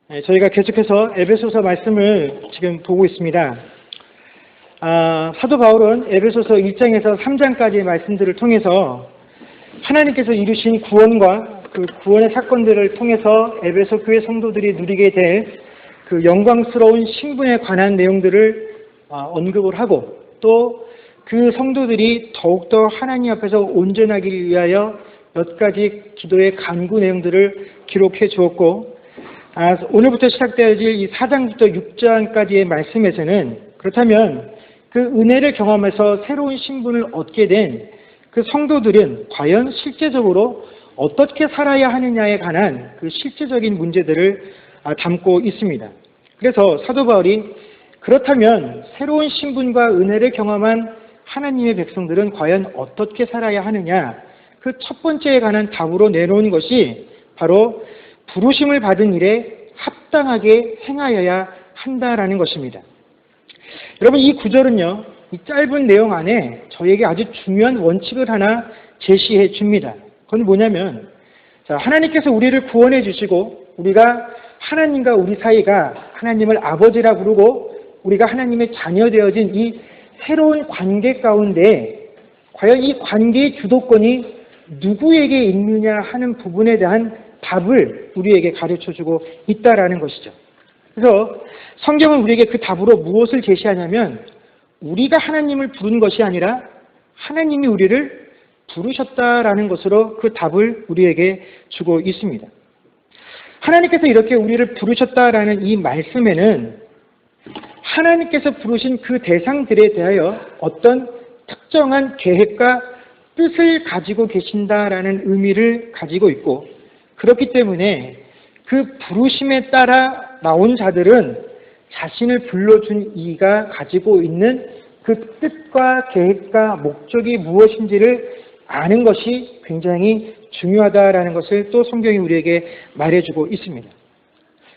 저희가 계속해서 에베소서 말씀을 지금 보고 있습니다. 사도 바울은 에베소서 1장에서 3장까지의 말씀들을 통해서 하나님께서 이루신 구원과 그 구원의 사건들을 통해서 에베소 교회 성도들이 누리게 될 그 영광스러운 신분에 관한 내용들을 언급을 하고, 또 그 성도들이 더욱더 하나님 앞에서 온전하기 위하여 몇 가지 기도의 간구 내용들을 기록해 주었고, 오늘부터 시작되어질 이 4장부터 6장까지의 말씀에서는 그렇다면 그 은혜를 경험해서 새로운 신분을 얻게 된 그 성도들은 과연 실제적으로 어떻게 살아야 하느냐에 관한 그 실제적인 문제들을 담고 있습니다. 그래서 사도 바울이 그렇다면 새로운 신분과 은혜를 경험한 하나님의 백성들은 과연 어떻게 살아야 하느냐, 그 첫 번째에 관한 답으로 내놓은 것이 바로 부르심을 받은 일에 합당하게 행하여야 한다라는 것입니다. 여러분, 이 구절은요, 이 짧은 내용 안에 저에게 아주 중요한 원칙을 하나 제시해 줍니다. 그건 뭐냐면, 하나님께서 우리를 구원해 주시고 우리가 하나님과 우리 사이가 하나님을 아버지라 부르고 우리가 하나님의 자녀 되어진 이 새로운 관계 가운데 과연 이 관계의 주도권이 누구에게 있느냐 하는 부분에 대한 답을 우리에게 가르쳐주고 있다라는 것이죠. 그래서 성경은 우리에게 그 답으로 무엇을 제시하냐면, 우리가 하나님을 부른 것이 아니라 하나님이 우리를 부르셨다라는 것으로 그 답을 우리에게 주고 있습니다. 하나님께서 이렇게 우리를 부르셨다라는 이 말씀에는 하나님께서 부르신 그 대상들에 대하여 어떤 특정한 계획과 뜻을 가지고 계신다라는 의미를 가지고 있고, 그렇기 때문에 그 부르심에 따라 나온 자들은 자신을 불러준 이가 가지고 있는 그 뜻과 계획과 목적이 무엇인지를 아는 것이 굉장히 중요하다라는 것을 또 성경이 우리에게 말해주고 있습니다.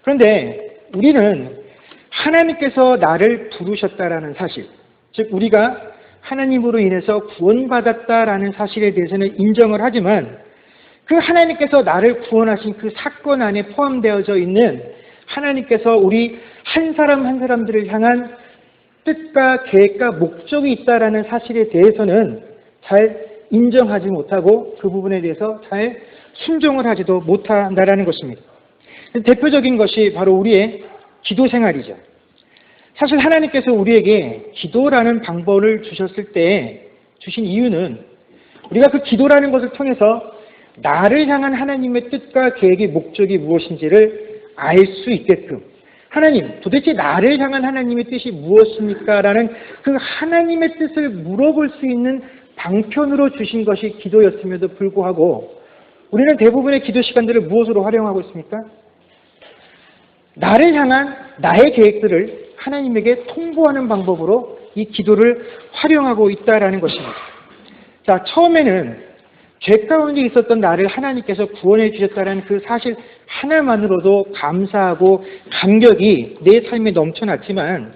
그런데 우리는 하나님께서 나를 부르셨다라는 사실, 즉 우리가 하나님으로 인해서 구원받았다라는 사실에 대해서는 인정을 하지만, 그 하나님께서 나를 구원하신 그 사건 안에 포함되어져 있는 하나님께서 우리 한 사람 한 사람들을 향한 뜻과 계획과 목적이 있다라는 사실에 대해서는 잘 인정하지 못하고 그 부분에 대해서 잘 순종을 하지도 못한다라는 것입니다. 대표적인 것이 바로 우리의 기도 생활이죠. 사실 하나님께서 우리에게 기도라는 방법을 주셨을 때 주신 이유는 우리가 그 기도라는 것을 통해서 나를 향한 하나님의 뜻과 계획의 목적이 무엇인지를 알 수 있게끔, 하나님, 도대체 나를 향한 하나님의 뜻이 무엇입니까? 라는 그 하나님의 뜻을 물어볼 수 있는 방편으로 주신 것이 기도였음에도 불구하고 우리는 대부분의 기도 시간들을 무엇으로 활용하고 있습니까? 나를 향한 나의 계획들을 하나님에게 통보하는 방법으로 이 기도를 활용하고 있다라는 것입니다. 자, 처음에는 죄 가운데 있었던 나를 하나님께서 구원해 주셨다는 그 사실 하나만으로도 감사하고 감격이 내 삶에 넘쳐났지만,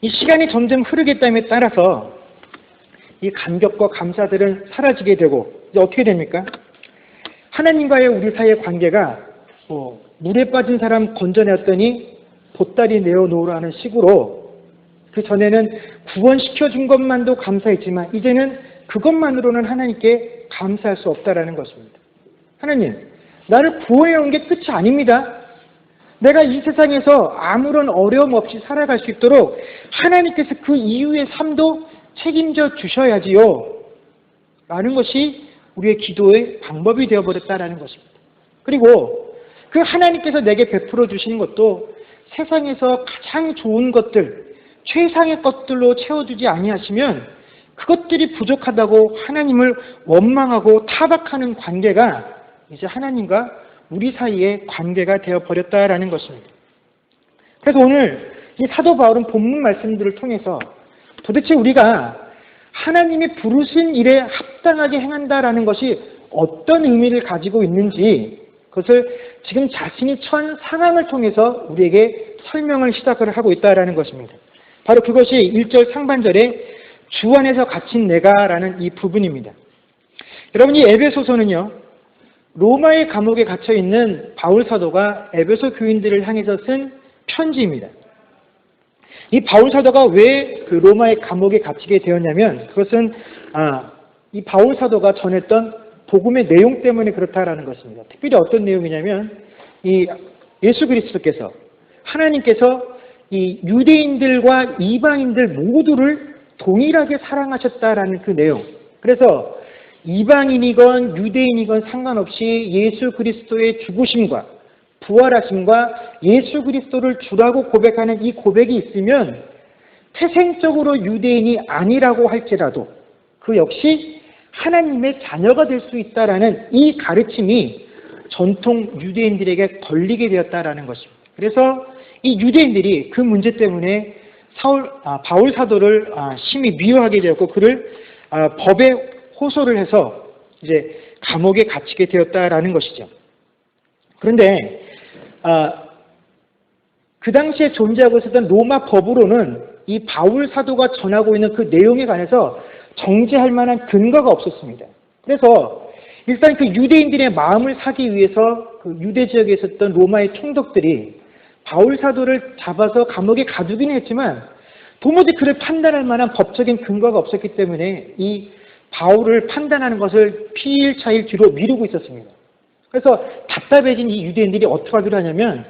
이 시간이 점점 흐르겠다에 따라서 이 감격과 감사들은 사라지게 되고, 이제 어떻게 됩니까? 하나님과의 우리 사이의 관계가 물에 빠진 사람 건져냈더니 보따리 내어놓으라는 식으로, 그 전에는 구원시켜준 것만도 감사했지만 이제는 그것만으로는 하나님께 감사할 수 없다라는 것입니다. 하나님, 나를 구원해 온 게 끝이 아닙니다. 내가 이 세상에서 아무런 어려움 없이 살아갈 수 있도록 하나님께서 그 이후의 삶도 책임져 주셔야지요. 라는 것이 우리의 기도의 방법이 되어버렸다라는 것입니다. 그리고 그 하나님께서 내게 베풀어 주시는 것도 세상에서 가장 좋은 것들, 최상의 것들로 채워주지 아니하시면 그것들이 부족하다고 하나님을 원망하고 타박하는 관계가 이제 하나님과 우리 사이의 관계가 되어버렸다라는 것입니다. 그래서 오늘 이 사도 바울은 본문 말씀들을 통해서 도대체 우리가 하나님이 부르신 일에 합당하게 행한다라는 것이 어떤 의미를 가지고 있는지, 그것을 지금 자신이 처한 상황을 통해서 우리에게 설명을 시작을 하고 있다라는 것입니다. 바로 그것이 1절 상반절에 주 안에서 갇힌 내가라는 이 부분입니다. 여러분, 이 에베소서는요, 로마의 감옥에 갇혀 있는 바울 사도가 에베소 교인들을 향해서 쓴 편지입니다. 이 바울 사도가 왜 그 로마의 감옥에 갇히게 되었냐면 그것은 이 바울 사도가 전했던 복음의 내용 때문에 그렇다라는 것입니다. 특별히 어떤 내용이냐면 이 예수 그리스도께서 하나님께서 이 유대인들과 이방인들 모두를 동일하게 사랑하셨다라는 그 내용. 그래서 이방인이건 유대인이건 상관없이 예수 그리스도의 죽으심과 부활하심과 예수 그리스도를 주라고 고백하는 이 고백이 있으면 태생적으로 유대인이 아니라고 할지라도 그 역시 하나님의 자녀가 될 수 있다라는 이 가르침이 전통 유대인들에게 걸리게 되었다라는 것입니다. 그래서 이 유대인들이 그 문제 때문에 바울 사도를 심히 미워하게 되었고 그를 법에 호소를 해서 이제 감옥에 갇히게 되었다라는 것이죠. 그런데 그 당시에 존재하고 있었던 로마 법으로는 이 바울 사도가 전하고 있는 그 내용에 관해서 정죄할 만한 근거가 없었습니다. 그래서 일단 그 유대인들의 마음을 사기 위해서 그 유대 지역에 있었던 로마의 총독들이 바울 사도를 잡아서 감옥에 가두기는 했지만 도무지 그를 판단할 만한 법적인 근거가 없었기 때문에 이 바울을 판단하는 것을 피일차일 뒤로 미루고 있었습니다. 그래서 답답해진 이 유대인들이 어떻게 하기로 하냐면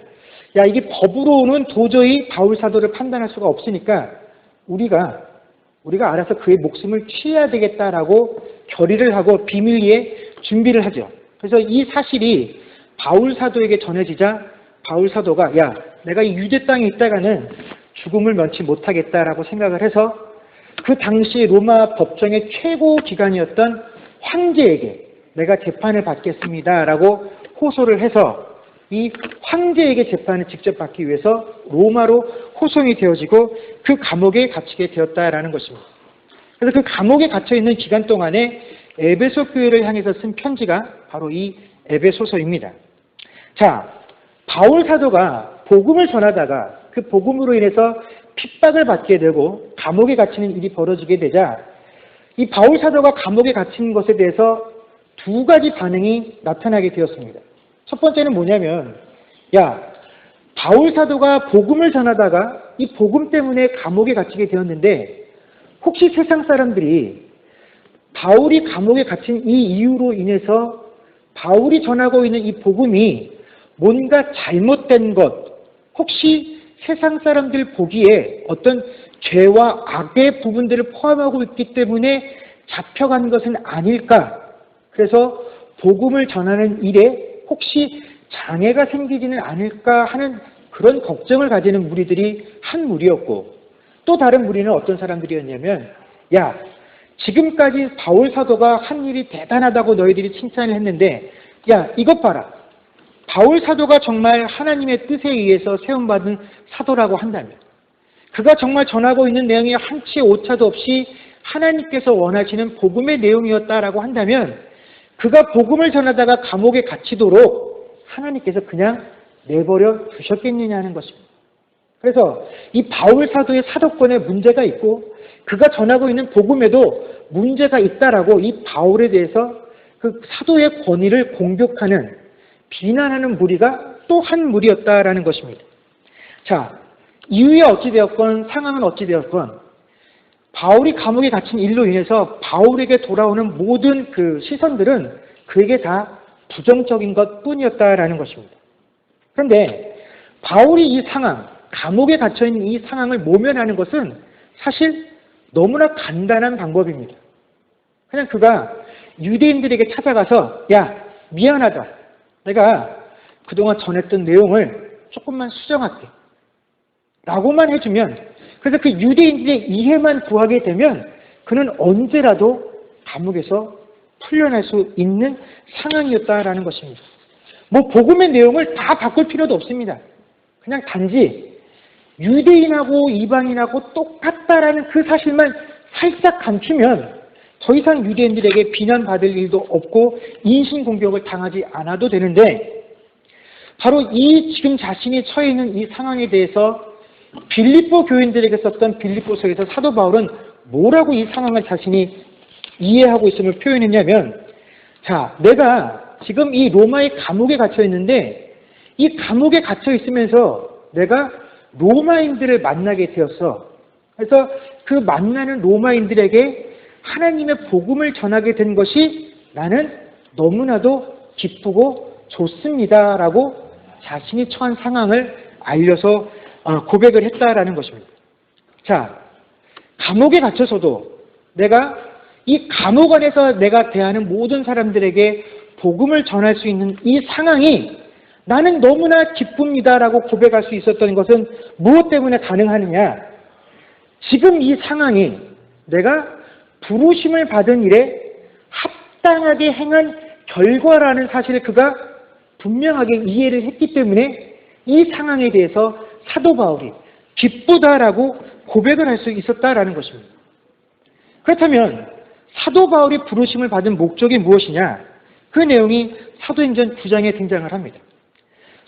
야 이게 법으로는 도저히 바울 사도를 판단할 수가 없으니까 우리가 알아서 그의 목숨을 취해야 되겠다라고 결의를 하고 비밀리에 준비를 하죠. 그래서 이 사실이 바울 사도에게 전해지자 바울 사도가 야 내가 이 유대 땅에 있다가는 죽음을 면치 못하겠다라고 생각을 해서 그 당시 로마 법정의 최고 기관이었던 황제에게 내가 재판을 받겠습니다라고 호소를 해서 이 황제에게 재판을 직접 받기 위해서 로마로 호송이 되어지고 그 감옥에 갇히게 되었다라는 것입니다. 그래서 그 감옥에 갇혀 있는 기간 동안에 에베소 교회를 향해서 쓴 편지가 바로 이 에베소서입니다. 자, 바울 사도가 복음을 전하다가 그 복음으로 인해서 핍박을 받게 되고 감옥에 갇히는 일이 벌어지게 되자 이 바울 사도가 감옥에 갇힌 것에 대해서 두 가지 반응이 나타나게 되었습니다. 첫 번째는 뭐냐면 야 바울 사도가 복음을 전하다가 이 복음 때문에 감옥에 갇히게 되었는데 혹시 세상 사람들이 바울이 감옥에 갇힌 이 이유로 인해서 바울이 전하고 있는 이 복음이 뭔가 잘못된 것 혹시 세상 사람들 보기에 어떤 죄와 악의 부분들을 포함하고 있기 때문에 잡혀간 것은 아닐까. 그래서 복음을 전하는 일에 혹시 장애가 생기지는 않을까 하는 그런 걱정을 가지는 무리들이 한 무리였고 또 다른 무리는 어떤 사람들이었냐면 야 지금까지 바울 사도가 한 일이 대단하다고 너희들이 칭찬을 했는데 야 이것 봐라. 바울 사도가 정말 하나님의 뜻에 의해서 세움받은 사도라고 한다면 그가 정말 전하고 있는 내용이 한치 오차도 없이 하나님께서 원하시는 복음의 내용이었다라고 한다면 그가 복음을 전하다가 감옥에 갇히도록 하나님께서 그냥 내버려 두셨겠느냐는 것입니다. 그래서 이 바울 사도의 사도권에 문제가 있고 그가 전하고 있는 복음에도 문제가 있다라고 이 바울에 대해서 그 사도의 권위를 공격하는 비난하는 무리가 또 한 무리였다라는 것입니다. 자, 이유에 어찌되었건 상황은 어찌되었건 바울이 감옥에 갇힌 일로 인해서 바울에게 돌아오는 모든 그 시선들은 그에게 다 부정적인 것뿐이었다라는 것입니다. 그런데 바울이 이 상황, 감옥에 갇혀있는 이 상황을 모면하는 것은 사실 너무나 간단한 방법입니다. 그냥 그가 유대인들에게 찾아가서 야, 미안하다. 내가 그동안 전했던 내용을 조금만 수정할게. 라고만 해주면 그래서 그 유대인들의 이해만 구하게 되면 그는 언제라도 감옥에서 풀려날 수 있는 상황이었다라는 것입니다. 뭐 복음의 내용을 다 바꿀 필요도 없습니다. 그냥 단지 유대인하고 이방인하고 똑같다라는 그 사실만 살짝 감추면 더 이상 유대인들에게 비난받을 일도 없고 인신공격을 당하지 않아도 되는데 바로 이 지금 자신이 처해 있는 이 상황에 대해서 빌립보 교인들에게 썼던 빌립보서에서 사도 바울은 뭐라고 이 상황을 자신이 이해하고 있음을 표현했냐면 자, 내가 지금 이 로마의 감옥에 갇혀 있는데 이 감옥에 갇혀 있으면서 내가 로마인들을 만나게 되었어. 그래서 그 만나는 로마인들에게 하나님의 복음을 전하게 된 것이 나는 너무나도 기쁘고 좋습니다라고 자신이 처한 상황을 알려서 고백을 했다라는 것입니다. 자, 감옥에 갇혀서도 내가 이 감옥 안에서 내가 대하는 모든 사람들에게 복음을 전할 수 있는 이 상황이 나는 너무나 기쁩니다라고 고백할 수 있었던 것은 무엇 때문에 가능하느냐? 지금 이 상황이 내가 부르심을 받은 일에 합당하게 행한 결과라는 사실을 그가 분명하게 이해를 했기 때문에 이 상황에 대해서 사도 바울이 기쁘다라고 고백을 할 수 있었다라는 것입니다. 그렇다면 사도 바울이 부르심을 받은 목적이 무엇이냐? 그 내용이 사도행전 9장에 등장을 합니다.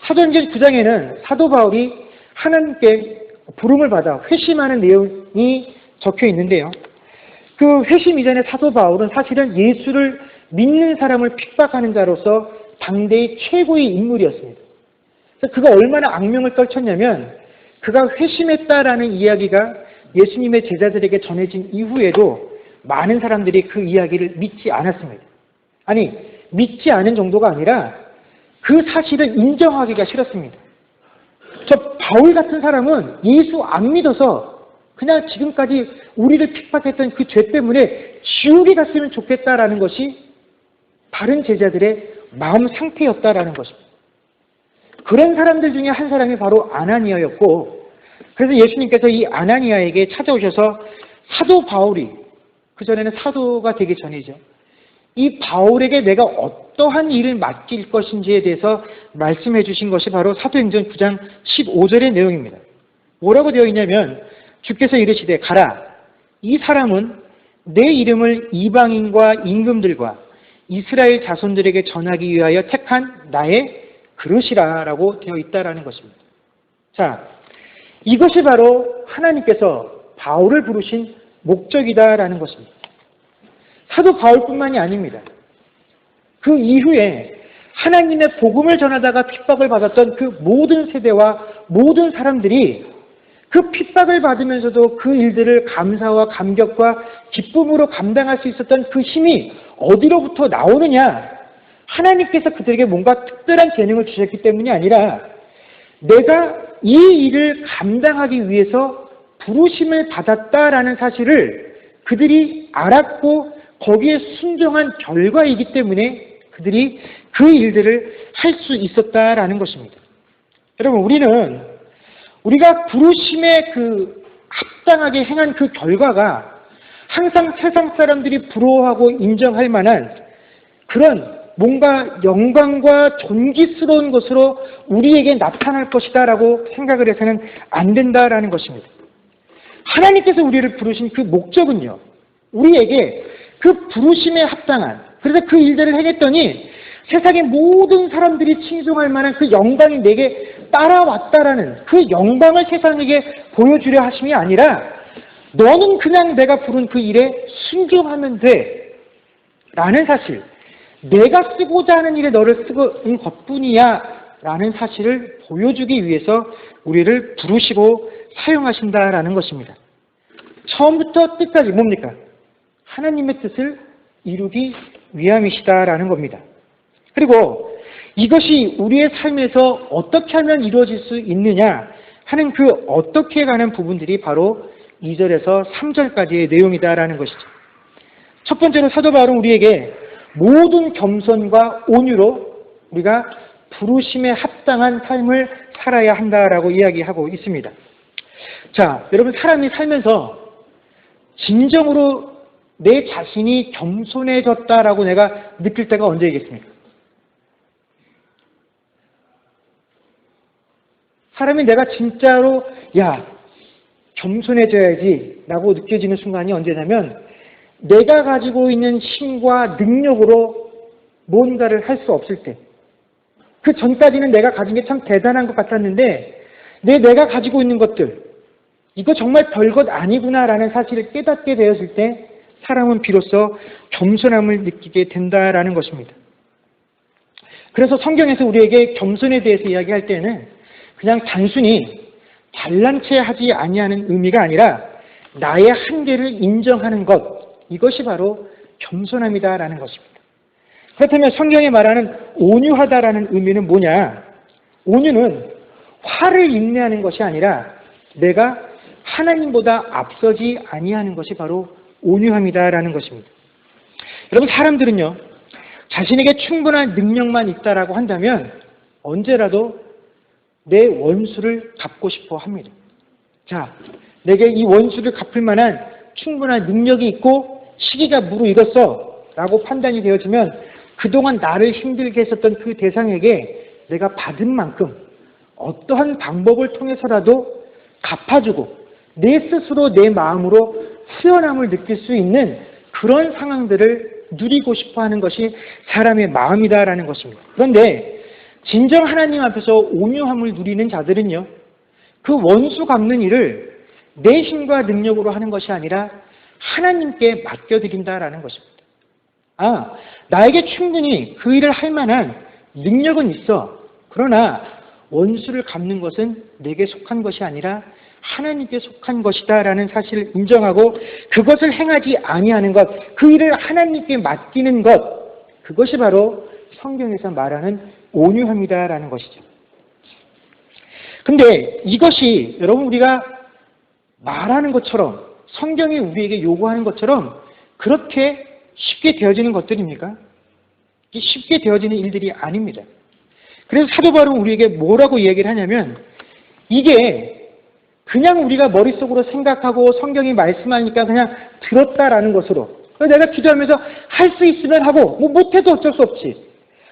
사도행전 9장에는 사도 바울이 하나님께 부름을 받아 회심하는 내용이 적혀 있는데요. 그 회심 이전에 사도 바울은 사실은 예수를 믿는 사람을 핍박하는 자로서 당대의 최고의 인물이었습니다. 그래서 그가 얼마나 악명을 떨쳤냐면 그가 회심했다라는 이야기가 예수님의 제자들에게 전해진 이후에도 많은 사람들이 그 이야기를 믿지 않았습니다. 아니, 믿지 않은 정도가 아니라 그 사실을 인정하기가 싫었습니다. 저 바울 같은 사람은 예수 안 믿어서 그냥 지금까지 우리를 핍박했던 그 죄 때문에 지옥에 갔으면 좋겠다라는 것이 다른 제자들의 마음 상태였다라는 것입니다. 그런 사람들 중에 한 사람이 바로 아나니아였고, 그래서 예수님께서 이 아나니아에게 찾아오셔서 사도 바울이, 그전에는 사도가 되기 전이죠, 이 바울에게 내가 어떠한 일을 맡길 것인지에 대해서 말씀해 주신 것이 바로 사도행전 9장 15절의 내용입니다. 뭐라고 되어 있냐면 주께서 이르시되 가라, 이 사람은 내 이름을 이방인과 임금들과 이스라엘 자손들에게 전하기 위하여 택한 나의 그릇이라 라고 되어 있다라는 것입니다. 자, 이것이 바로 하나님께서 바울을 부르신 목적이다라는 것입니다. 사도 바울뿐만이 아닙니다. 그 이후에 하나님의 복음을 전하다가 핍박을 받았던 그 모든 세대와 모든 사람들이 그 핍박을 받으면서도 그 일들을 감사와 감격과 기쁨으로 감당할 수 있었던 그 힘이 어디로부터 나오느냐? 하나님께서 그들에게 뭔가 특별한 재능을 주셨기 때문이 아니라 내가 이 일을 감당하기 위해서 부르심을 받았다라는 사실을 그들이 알았고 거기에 순종한 결과이기 때문에 그들이 그 일들을 할 수 있었다라는 것입니다. 여러분, 우리가 부르심에 합당하게 행한 그 결과가 항상 세상 사람들이 부러워하고 인정할 만한 그런 뭔가 영광과 존귀스러운 것으로 우리에게 나타날 것이다라고 생각을 해서는 안 된다라는 것입니다. 하나님께서 우리를 부르신 그 목적은요, 우리에게 그 부르심에 합당한, 그래서 그 일들을 행했더니 세상의 모든 사람들이 칭송할 만한 그 영광이 내게 따라왔다라는 그 영광을 세상에게 보여주려 하심이 아니라 너는 그냥 내가 부른 그 일에 순종하면 돼 라는 사실, 내가 쓰고자 하는 일에 너를 쓰는 것뿐이야 라는 사실을 보여주기 위해서 우리를 부르시고 사용하신다라는 것입니다. 처음부터 끝까지 뭡니까? 하나님의 뜻을 이루기 위함이시다라는 겁니다. 그리고 이것이 우리의 삶에서 어떻게 하면 이루어질 수 있느냐 하는 그 어떻게 가는 부분들이 바로 2절에서 3절까지의 내용이다라는 것이죠. 첫 번째로 사도 바울은 우리에게 모든 겸손과 온유로 우리가 부르심에 합당한 삶을 살아야 한다라고 이야기하고 있습니다. 자, 여러분, 사람이 살면서 진정으로 내 자신이 겸손해졌다라고 내가 느낄 때가 언제이겠습니까? 사람이 내가 진짜로 겸손해져야지 라고 느껴지는 순간이 언제냐면 내가 가지고 있는 힘과 능력으로 뭔가를 할 수 없을 때, 그 전까지는 내가 가진 게 참 대단한 것 같았는데 내가 가지고 있는 것들, 이거 정말 별것 아니구나라는 사실을 깨닫게 되었을 때 사람은 비로소 겸손함을 느끼게 된다라는 것입니다. 그래서 성경에서 우리에게 겸손에 대해서 이야기할 때는 그냥 단순히 잘난 체 하지 아니하는 의미가 아니라 나의 한계를 인정하는 것, 이것이 바로 겸손함이다라는 것입니다. 그렇다면 성경이 말하는 온유하다라는 의미는 뭐냐? 온유는 화를 인내하는 것이 아니라 내가 하나님보다 앞서지 아니하는 것이 바로 온유함이다라는 것입니다. 여러분, 사람들은요, 자신에게 충분한 능력만 있다라고 한다면 언제라도 내 원수를 갚고 싶어 합니다. 자, 내게 이 원수를 갚을 만한 충분한 능력이 있고 시기가 무르익었어 라고 판단이 되어지면 그동안 나를 힘들게 했었던 그 대상에게 내가 받은 만큼 어떠한 방법을 통해서라도 갚아주고 내 스스로 내 마음으로 후련함을 느낄 수 있는 그런 상황들을 누리고 싶어 하는 것이 사람의 마음이다라는 것입니다. 그런데 진정 하나님 앞에서 온유함을 누리는 자들은요, 그 원수 갚는 일을 내 힘과 능력으로 하는 것이 아니라 하나님께 맡겨드린다라는 것입니다. 아, 나에게 충분히 그 일을 할 만한 능력은 있어. 그러나 원수를 갚는 것은 내게 속한 것이 아니라 하나님께 속한 것이다 라는 사실을 인정하고 그것을 행하지 아니하는 것, 그 일을 하나님께 맡기는 것, 그것이 바로 성경에서 말하는 온유함이다 라는 것이죠. 근데 이것이 여러분 우리가 말하는 것처럼 성경이 우리에게 요구하는 것처럼 그렇게 쉽게 되어지는 것들입니까? 쉽게 되어지는 일들이 아닙니다. 그래서 사도 바울은 우리에게 뭐라고 얘기를 하냐면 이게 그냥 우리가 머릿속으로 생각하고 성경이 말씀하니까 그냥 들었다라는 것으로 내가 기도하면서 할 수 있으면 하고 뭐 못해도 어쩔 수 없지.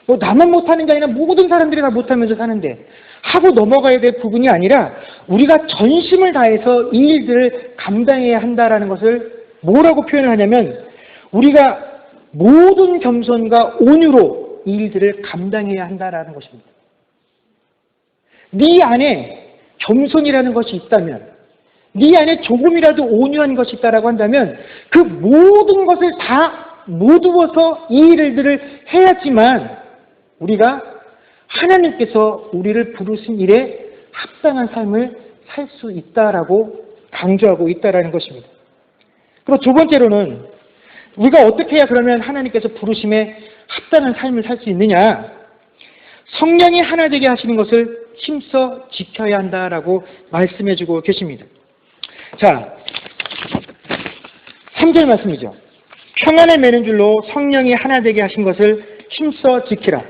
뭐 나만 못하는 게 아니라 모든 사람들이 다 못하면서 사는데 하고 넘어가야 될 부분이 아니라 우리가 전심을 다해서 이 일들을 감당해야 한다라는 것을 뭐라고 표현을 하냐면 우리가 모든 겸손과 온유로 이 일들을 감당해야 한다라는 것입니다. 네 안에 겸손이라는 것이 있다면, 네 안에 조금이라도 온유한 것이 있다라고 한다면 그 모든 것을 다 모두어서 이 일들을 해야지만 우리가 하나님께서 우리를 부르신 일에 합당한 삶을 살 수 있다라고 강조하고 있다라는 것입니다. 그리고 두 번째로는 우리가 어떻게 해야 그러면 하나님께서 부르심에 합당한 삶을 살 수 있느냐? 성령이 하나 되게 하시는 것을 힘써 지켜야 한다라고 말씀해주고 계십니다. 자, 3절 말씀이죠. 평안을 매는 줄로 성령이 하나 되게 하신 것을 힘써 지키라.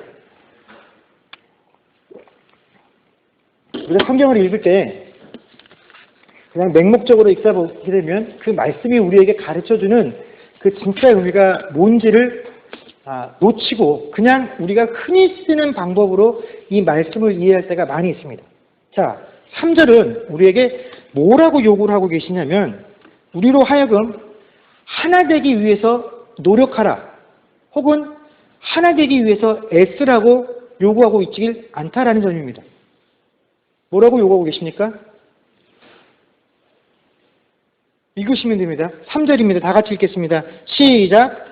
우리가 성경을 읽을 때 그냥 맹목적으로 읽다 보게 되면 그 말씀이 우리에게 가르쳐주는 그 진짜 의미가 뭔지를 놓치고 그냥 우리가 흔히 쓰는 방법으로 이 말씀을 이해할 때가 많이 있습니다. 자, 3절은 우리에게 뭐라고 요구를 하고 계시냐면 우리로 하여금 하나 되기 위해서 노력하라 혹은 하나 되기 위해서 애쓰라고 요구하고 있지 않다라는 점입니다. 뭐라고 요구하고 계십니까? 읽으시면 됩니다. 3절입니다. 다 같이 읽겠습니다. 시작!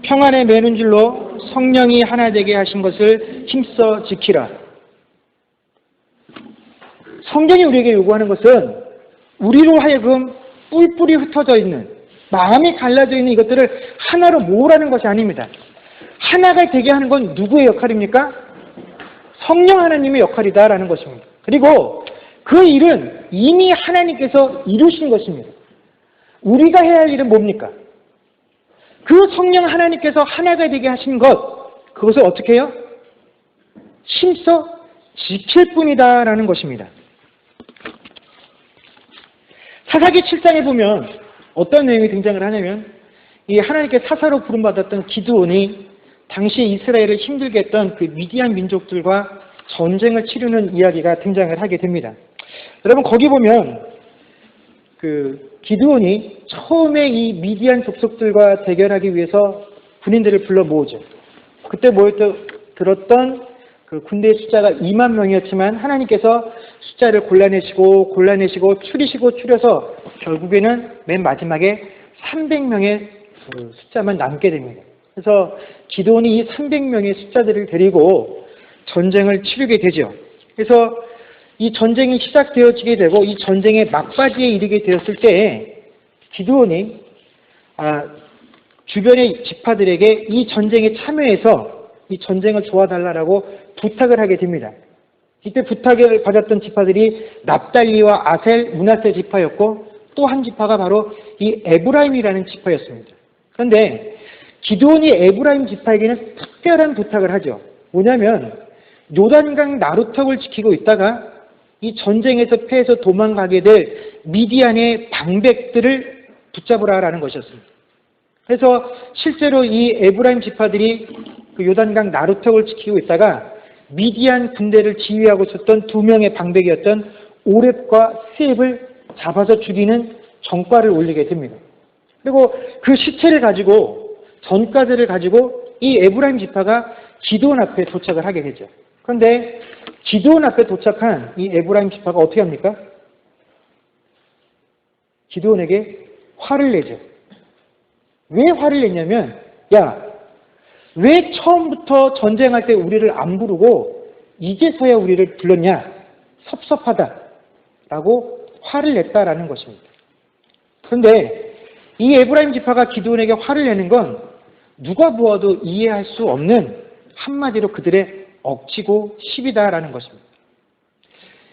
평안에 매는 줄로 성령이 하나 되게 하신 것을 힘써 지키라. 성경이 우리에게 요구하는 것은 우리로 하여금 뿔뿔이 흩어져 있는 마음이 갈라져 있는 이것들을 하나로 모으라는 것이 아닙니다. 하나가 되게 하는 건 누구의 역할입니까? 성령 하나님의 역할이다라는 것입니다. 그리고 그 일은 이미 하나님께서 이루신 것입니다. 우리가 해야 할 일은 뭡니까? 그 성령 하나님께서 하나가 되게 하신 것, 그것을 어떻게 해요? 힘써 지킬 뿐이다라는 것입니다. 사사기 7장에 보면 어떤 내용이 등장을 하냐면 이 하나님께 사사로 부름받았던 기드온이 당시 이스라엘을 힘들게 했던 그 미디안 민족들과 전쟁을 치르는 이야기가 등장을 하게 됩니다. 여러분 거기 보면 그 기드온이 처음에 이 미디안 족속들과 대결하기 위해서 군인들을 불러 모으죠. 그때 들었던 그 군대의 숫자가 2만 명이었지만 하나님께서 숫자를 골라내시고 추려서 결국에는 맨 마지막에 300명의 숫자만 남게 됩니다. 그래서 기드온이 이 300명의 숫자들을 데리고 전쟁을 치르게 되죠. 그래서 이 전쟁이 시작되어지게 되고 이 전쟁의 막바지에 이르게 되었을 때 기드온이 주변의 지파들에게 이 전쟁에 참여해서 이 전쟁을 도와달라고 부탁을 하게 됩니다. 이때 부탁을 받았던 지파들이 납달리와 아셀, 므낫세 지파였고 또 한 지파가 바로 이 에브라임이라는 지파였습니다. 그런데 기드온이 에브라임 지파에게는 특별한 부탁을 하죠. 뭐냐면 요단강 나루턱을 지키고 있다가 이 전쟁에서 패해서 도망가게 될 미디안의 방백들을 붙잡으라라는 것이었습니다. 그래서 실제로 이 에브라임 지파들이 그 요단강 나루턱을 지키고 있다가 미디안 군대를 지휘하고 있었던 두 명의 방백이었던 오렙과 스앱을 잡아서 죽이는 전과를 올리게 됩니다. 그리고 그 시체를 가지고 전과들을 가지고 이 에브라임 지파가 기드온 앞에 도착을 하게 되죠. 그런데 기드온 앞에 도착한 이 에브라임 지파가 어떻게 합니까? 기드온에게 화를 내죠. 왜 화를 냈냐면 왜 처음부터 전쟁할 때 우리를 안 부르고 이제서야 우리를 불렀냐? 섭섭하다라고 화를 냈다라는 것입니다. 그런데 이 에브라임 지파가 기드온에게 화를 내는 건 누가 보아도 이해할 수 없는 한마디로 그들의 억지고 시비다라는 것입니다.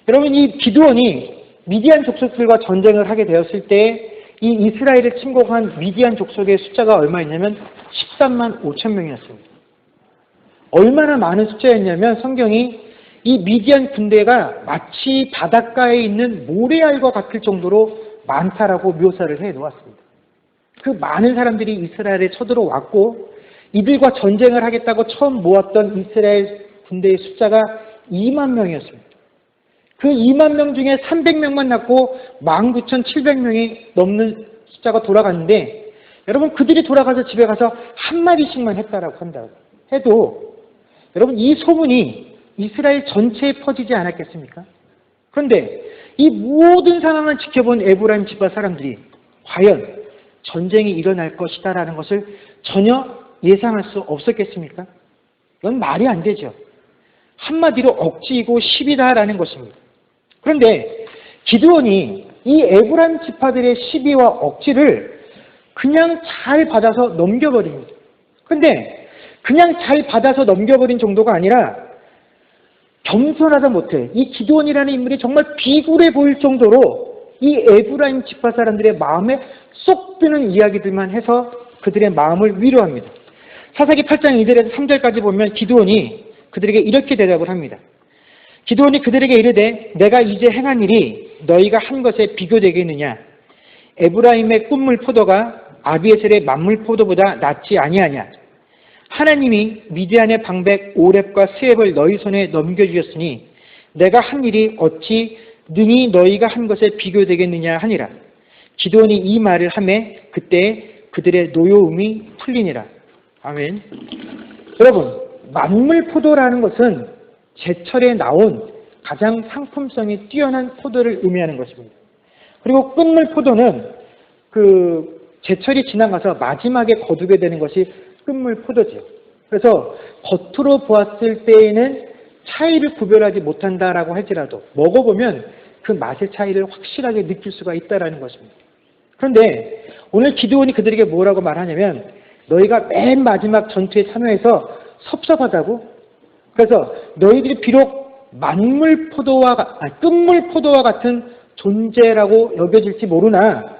여러분, 이 기드온이 미디안 족속들과 전쟁을 하게 되었을 때 이 이스라엘을 침공한 미디안 족속의 숫자가 얼마였냐면 13만 5천 명이었습니다. 얼마나 많은 숫자였냐면 성경이 이 미디안 군대가 마치 바닷가에 있는 모래알과 같을 정도로 많다라고 묘사를 해 놓았습니다. 그 많은 사람들이 이스라엘에 쳐들어왔고 이들과 전쟁을 하겠다고 처음 모았던 이스라엘 군대의 숫자가 2만 명이었습니다. 그 2만 명 중에 300명만 낳고 19,700명이 넘는 숫자가 돌아갔는데 여러분, 그들이 돌아가서 집에 가서 한마디씩만 했다라고 한다고 해도 여러분, 이 소문이 이스라엘 전체에 퍼지지 않았겠습니까? 그런데 이 모든 상황을 지켜본 에브라임 지파 사람들이 과연 전쟁이 일어날 것이다라는 것을 전혀 예상할 수 없었겠습니까? 이건 말이 안 되죠. 한마디로 억지이고 시비다라는 것입니다. 그런데 기드온이 이 에브라임 지파들의 시비와 억지를 그냥 잘 받아서 넘겨버립니다. 그런데 그냥 잘 받아서 넘겨버린 정도가 아니라 겸손하다 못해 이 기드온이라는 인물이 정말 비굴해 보일 정도로 이 에브라임 지파 사람들의 마음에 쏙 드는 이야기들만 해서 그들의 마음을 위로합니다. 사사기 8장 2절에서 3절까지 보면 기드온이 그들에게 이렇게 대답을 합니다. 기드온이 그들에게 이르되 내가 이제 행한 일이 너희가 한 것에 비교되겠느냐? 에브라임의 꿀물 포도가 아비에셀의 만물 포도보다 낫지 아니하냐? 하나님이 미디안의 방백 오렙과 스앱을 너희 손에 넘겨주셨으니 내가 한 일이 어찌 능히 너희가 한 것에 비교되겠느냐 하니라. 기드온이 이 말을 하매 그때 그들의 노여움이 풀리니라. 아멘. 여러분, 만물 포도라는 것은 제철에 나온 가장 상품성이 뛰어난 포도를 의미하는 것입니다. 그리고 끝물 포도는 그 제철이 지나가서 마지막에 거두게 되는 것이 끝물 포도죠. 그래서 겉으로 보았을 때에는 차이를 구별하지 못한다라고 할지라도 먹어보면 그 맛의 차이를 확실하게 느낄 수가 있다라는 것입니다. 그런데 오늘 기드온이 그들에게 뭐라고 말하냐면 너희가 맨 마지막 전투에 참여해서 섭섭하다고? 그래서 너희들이 비록 만물 포도와 끝물 포도와 같은 존재라고 여겨질지 모르나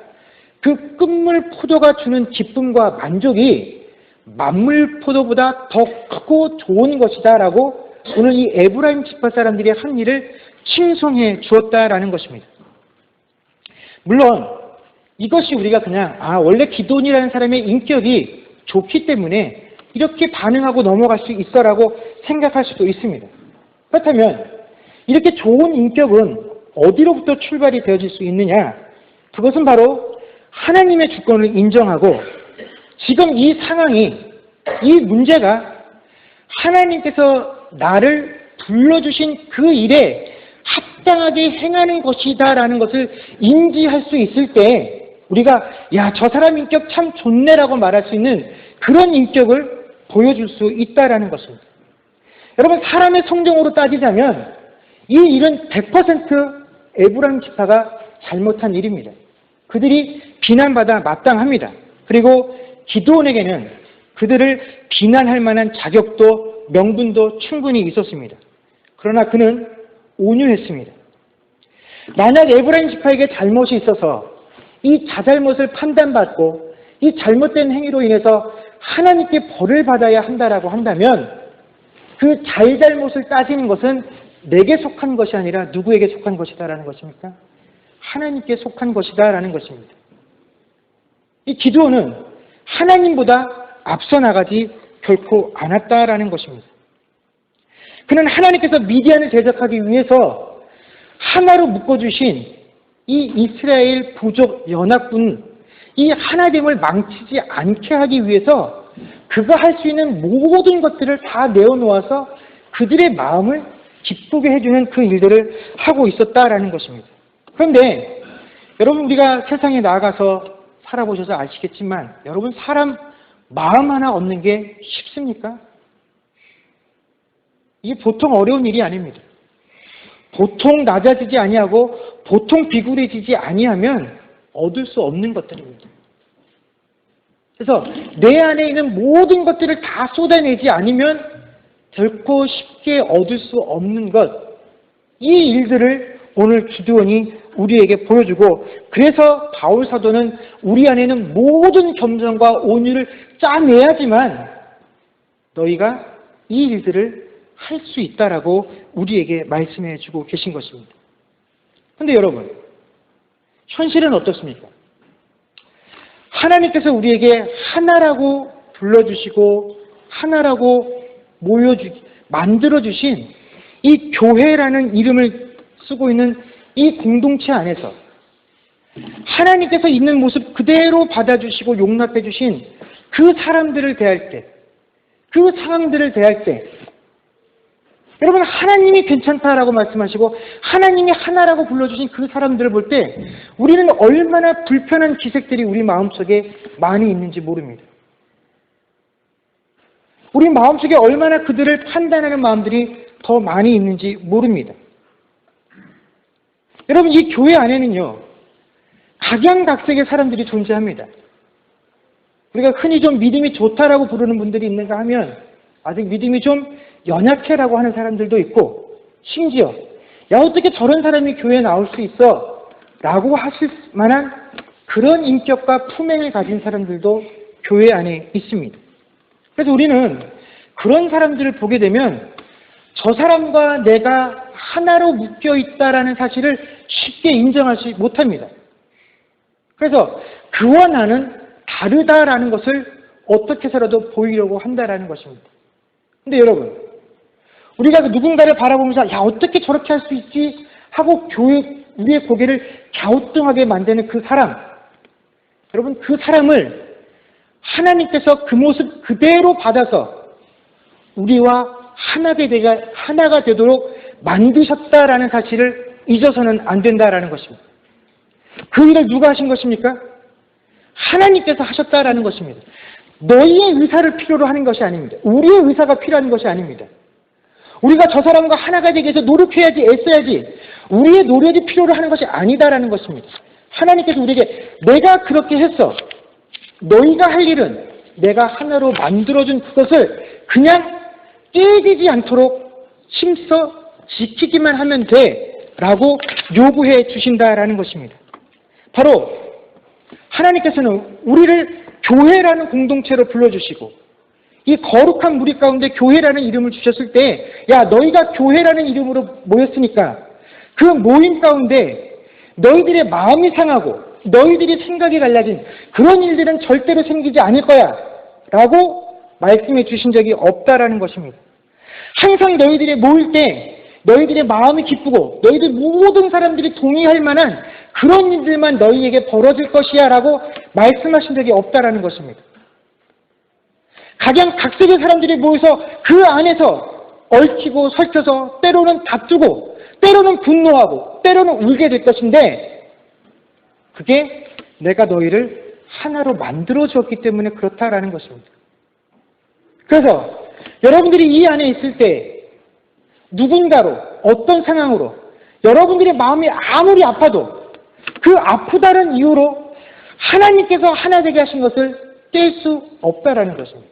그 끝물 포도가 주는 기쁨과 만족이 만물 포도보다 더 크고 좋은 것이다 라고 오늘 이 에브라임 지파 사람들이 한 일을 칭송해 주었다라는 것입니다. 물론 이것이 우리가 그냥 원래 기드온이라는 사람의 인격이 좋기 때문에 이렇게 반응하고 넘어갈 수 있어라고 생각할 수도 있습니다. 그렇다면 이렇게 좋은 인격은 어디로부터 출발이 되어질 수 있느냐? 그것은 바로 하나님의 주권을 인정하고 지금 이 상황이, 이 문제가 하나님께서 나를 불러주신 그 일에 합당하게 행하는 것이다라는 것을 인지할 수 있을 때 우리가 저 사람 인격 참 좋네라고 말할 수 있는 그런 인격을 보여줄 수 있다라는 것입니다. 여러분, 사람의 성정으로 따지자면 이 일은 100% 에브라임 지파가 잘못한 일입니다. 그들이 비난받아 마땅합니다. 그리고 기드온에게는 그들을 비난할 만한 자격도 명분도 충분히 있었습니다. 그러나 그는 온유했습니다. 만약 에브라임 지파에게 잘못이 있어서 이 자잘못을 판단받고 이 잘못된 행위로 인해서 하나님께 벌을 받아야 한다라고 한다면 그 잘잘못을 따지는 것은 내게 속한 것이 아니라 누구에게 속한 것이다라는 것입니까? 하나님께 속한 것이다라는 것입니다. 이 기드온은 하나님보다 앞서 나가지 결코 않았다라는 것입니다. 그는 하나님께서 미디안을 대적하기 위해서 하나로 묶어주신 이 이스라엘 부족 연합군, 이 하나됨을 망치지 않게 하기 위해서 그가 할 수 있는 모든 것들을 다 내어놓아서 그들의 마음을 기쁘게 해주는 그 일들을 하고 있었다라는 것입니다. 그런데 여러분, 우리가 세상에 나아가서 살아보셔서 아시겠지만 여러분, 사람 마음 하나 얻는 게 쉽습니까? 이게 보통 어려운 일이 아닙니다. 보통 낮아지지 아니하고 보통 비굴해지지 아니하면 얻을 수 없는 것들입니다. 그래서 내 안에 있는 모든 것들을 다 쏟아내지 않으면 결코 쉽게 얻을 수 없는 것, 이 일들을 오늘 기드온이 우리에게 보여주고, 그래서 바울 사도는 우리 안에는 모든 겸손과 온유를 짜내야지만 너희가 이 일들을 할 수 있다라고 우리에게 말씀해 주고 계신 것입니다. 그런데 여러분, 현실은 어떻습니까? 하나님께서 우리에게 하나라고 불러주시고 하나라고 만들어주신 이 교회라는 이름을 쓰고 있는 이 공동체 안에서 하나님께서 있는 모습 그대로 받아주시고 용납해 주신 그 사람들을 대할 때, 그 상황들을 대할 때, 여러분, 하나님이 괜찮다라고 말씀하시고 하나님이 하나라고 불러주신 그 사람들을 볼 때 우리는 얼마나 불편한 기색들이 우리 마음속에 많이 있는지 모릅니다. 우리 마음속에 얼마나 그들을 판단하는 마음들이 더 많이 있는지 모릅니다. 여러분, 이 교회 안에는요, 각양각색의 사람들이 존재합니다. 우리가 흔히 좀 믿음이 좋다라고 부르는 분들이 있는가 하면 아직 믿음이 좀 연약해라고 하는 사람들도 있고, 심지어 야, 어떻게 저런 사람이 교회에 나올 수 있어? 라고 하실 만한 그런 인격과 품행을 가진 사람들도 교회 안에 있습니다. 그래서 우리는 그런 사람들을 보게 되면 저 사람과 내가 하나로 묶여 있다라는 사실을 쉽게 인정하지 못합니다. 그래서 그와 나는 다르다라는 것을 어떻게 해서라도 보이려고 한다라는 것입니다. 근데 여러분, 우리가 누군가를 바라보면서 야, 어떻게 저렇게 할 수 있지? 하고 우리의 고개를 갸우뚱하게 만드는 그 사람, 여러분, 그 사람을 하나님께서 그 모습 그대로 받아서 우리와 하나가 되도록 만드셨다라는 사실을 잊어서는 안 된다라는 것입니다. 그 일을 누가 하신 것입니까? 하나님께서 하셨다라는 것입니다. 너희의 의사를 필요로 하는 것이 아닙니다. 우리의 의사가 필요한 것이 아닙니다. 우리가 저 사람과 하나가 되기 위해서 노력해야지, 애써야지, 우리의 노력이 필요로 하는 것이 아니다라는 것입니다. 하나님께서 우리에게 내가 그렇게 했어, 너희가 할 일은 내가 하나로 만들어준 그것을 그냥 깨지지 않도록 힘써 지키기만 하면 돼 라고 요구해 주신다라는 것입니다. 바로 하나님께서는 우리를 교회라는 공동체로 불러주시고 이 거룩한 무리 가운데 교회라는 이름을 주셨을 때, 야, 너희가 교회라는 이름으로 모였으니까 그 모임 가운데 너희들의 마음이 상하고 너희들이 생각이 갈라진 그런 일들은 절대로 생기지 않을 거야 라고 말씀해 주신 적이 없다라는 것입니다. 항상 너희들이 모일 때 너희들의 마음이 기쁘고 너희들 모든 사람들이 동의할 만한 그런 일들만 너희에게 벌어질 것이야 라고 말씀하신 적이 없다라는 것입니다. 각양각색의 사람들이 모여서 그 안에서 얽히고 설켜서 때로는 다투고 때로는 분노하고 때로는 울게 될 것인데, 그게 내가 너희를 하나로 만들어 주었기 때문에 그렇다라는 것입니다. 그래서 여러분들이 이 안에 있을 때 누군가로, 어떤 상황으로, 여러분들의 마음이 아무리 아파도 그 아프다는 이유로 하나님께서 하나 되게 하신 것을 뗄 수 없다라는 것입니다.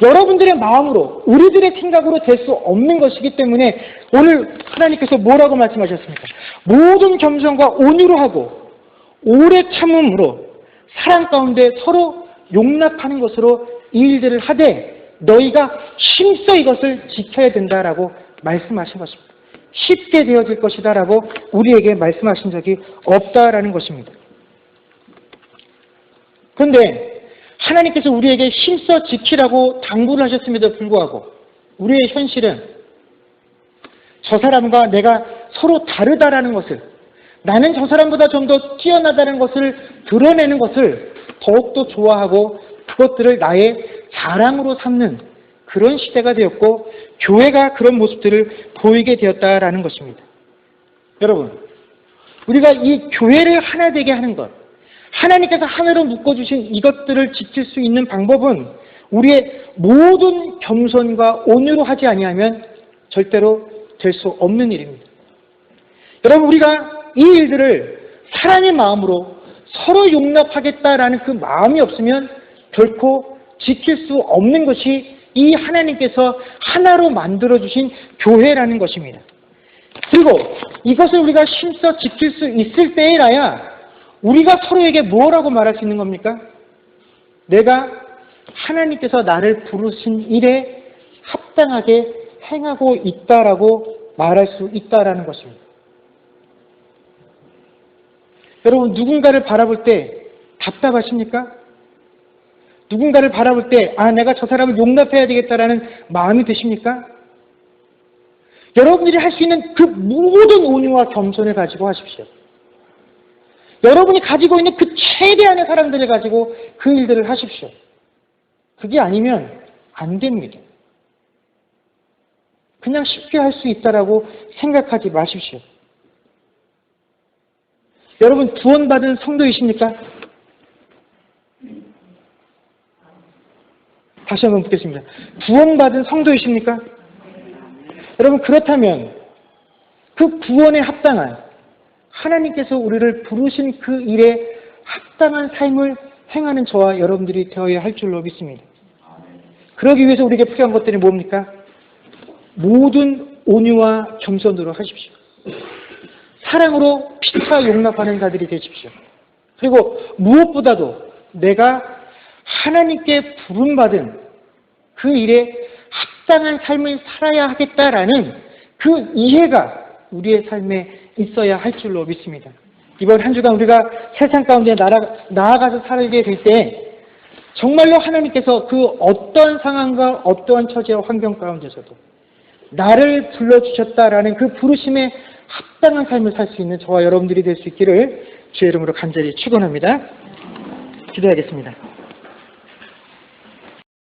여러분들의 마음으로, 우리들의 생각으로 될 수 없는 것이기 때문에 오늘 하나님께서 뭐라고 말씀하셨습니까? 모든 겸손과 온유로 하고 오래 참음으로 사랑 가운데 서로 용납하는 것으로 이 일들을 하되 너희가 힘써 이것을 지켜야 된다라고 말씀하신 것입니다. 쉽게 되어질 것이다 라고 우리에게 말씀하신 적이 없다라는 것입니다. 그런데 하나님께서 우리에게 힘써 지키라고 당부를 하셨음에도 불구하고 우리의 현실은 저 사람과 내가 서로 다르다라는 것을, 나는 저 사람보다 좀 더 뛰어나다는 것을 드러내는 것을 더욱더 좋아하고 그것들을 나의 자랑으로 삼는 그런 시대가 되었고 교회가 그런 모습들을 보이게 되었다라는 것입니다. 여러분, 우리가 이 교회를 하나 되게 하는 것, 하나님께서 하나로 묶어주신 이것들을 지킬 수 있는 방법은 우리의 모든 겸손과 온유로 하지 아니하면 절대로 될 수 없는 일입니다. 여러분, 우리가 이 일들을 사랑의 마음으로 서로 용납하겠다라는 그 마음이 없으면 결코 지킬 수 없는 것이 이 하나님께서 하나로 만들어주신 교회라는 것입니다. 그리고 이것을 우리가 힘써 지킬 수 있을 때에라야 우리가 서로에게 뭐라고 말할 수 있는 겁니까? 내가 하나님께서 나를 부르신 일에 합당하게 행하고 있다라고 말할 수 있다라는 것입니다. 여러분, 누군가를 바라볼 때 답답하십니까? 누군가를 바라볼 때 내가 저 사람을 용납해야 되겠다라는 마음이 드십니까? 여러분들이 할 수 있는 그 모든 온유와 겸손을 가지고 하십시오. 여러분이 가지고 있는 그 최대한의 사람들을 가지고 그 일들을 하십시오. 그게 아니면 안 됩니다. 그냥 쉽게 할 수 있다라고 생각하지 마십시오. 여러분, 구원받은 성도이십니까? 다시 한번 묻겠습니다. 구원받은 성도이십니까? 여러분, 그렇다면 그 구원에 합당한 하나님께서 우리를 부르신 그 일에 합당한 삶을 행하는 저와 여러분들이 되어야 할 줄로 믿습니다. 그러기 위해서 우리에게 필요한 것들이 뭡니까? 모든 온유와 겸손으로 하십시오. 사랑으로 피차 용납하는 자들이 되십시오. 그리고 무엇보다도 내가 하나님께 부름받은 그 일에 합당한 삶을 살아야 하겠다라는 그 이해가 우리의 삶에 있어야 할 줄로 믿습니다. 이번 한 주간 우리가 세상 가운데 나아가서 살게 될 때 정말로 하나님께서 그 어떠한 상황과 어떠한 처지와 환경 가운데서도 나를 불러주셨다라는 그 부르심에 합당한 삶을 살 수 있는 저와 여러분들이 될 수 있기를 주의 이름으로 간절히 축원합니다. 기도하겠습니다.